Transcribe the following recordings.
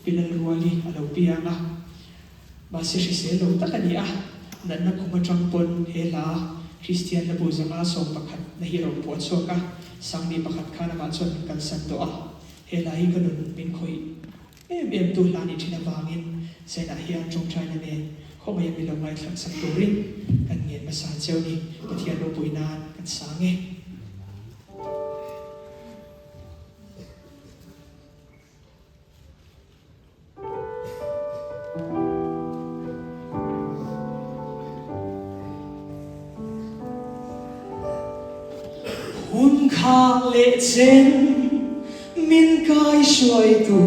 pilal ruali alo pianga basi rise lo takani a nan na khuma tangpon hela Christian na buzanga som pakhat na hero po choka sangni pakhat khana ma chon kan san to a hela hi kanun min khoi em tu lani thina wangin sena hian trong china ne khomai mi lo ngai thak sak turin kan ngen masa cheu ni pathian lo puina kan sange khá lệ trên min cai xoay tu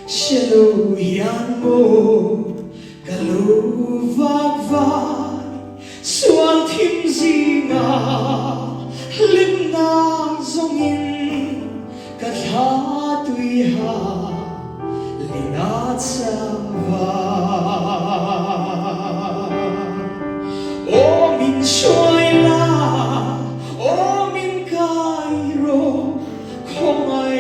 sẽ lâu hiền mô cả lâu vác vai xuân thêm gì ngà linh na dòng in cả thá tùy hà linh na chạm vào ô min xoay la không ai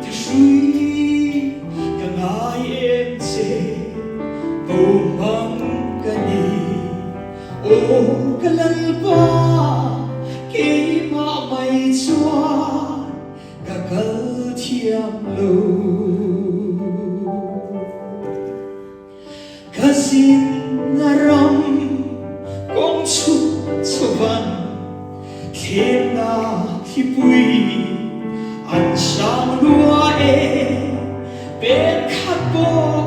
thể suy cả ngài em sẽ bầu măng cả đi ô cả lần ba khi mà mày xóa cả cơn thiam lâu cả xin na ram công chúa cho văn thêm na thì bùi anh sang lúa bên khát bò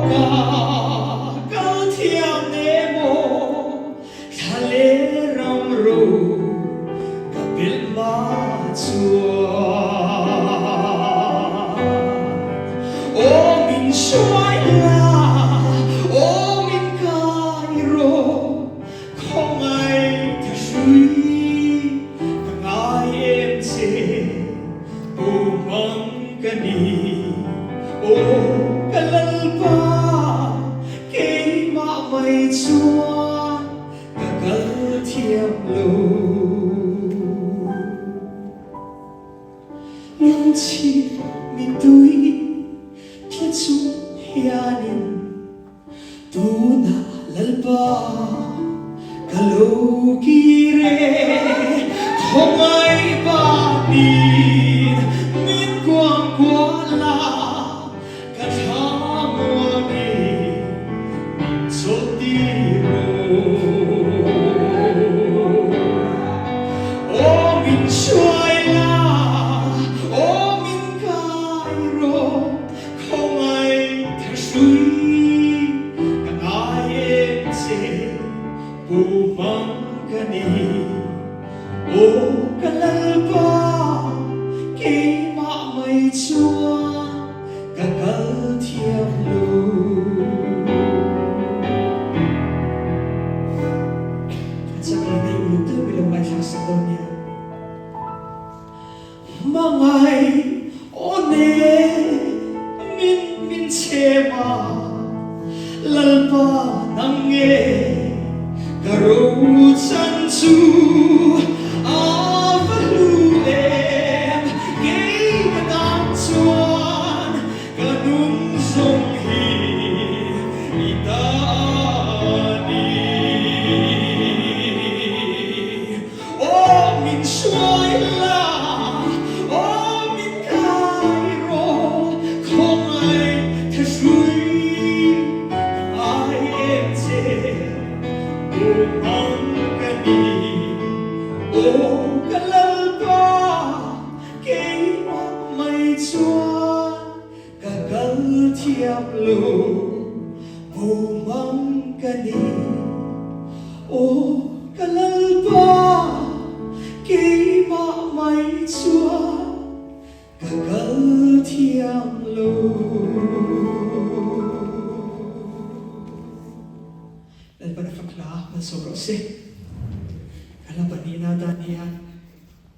cả thiam nemo thà lê ram ro cả bên má chua ô mình xoay la ô mình cay ro không ai thể suy cả ngài em sẽ Mangani, oh kalalpa, kay mamay chuan, kakal thiam lo. Yung chi mi tui, kia chu hianin, tu na lalpa, kalo kire, không ai ba đi. Mangai one min chema lalpa nange karo chan chu avalu em kay kadang chuan kanung song hi itani oh min xoay la thiam lo bầu măng kani ô kalalpa kay ma may chua kakal thiam lo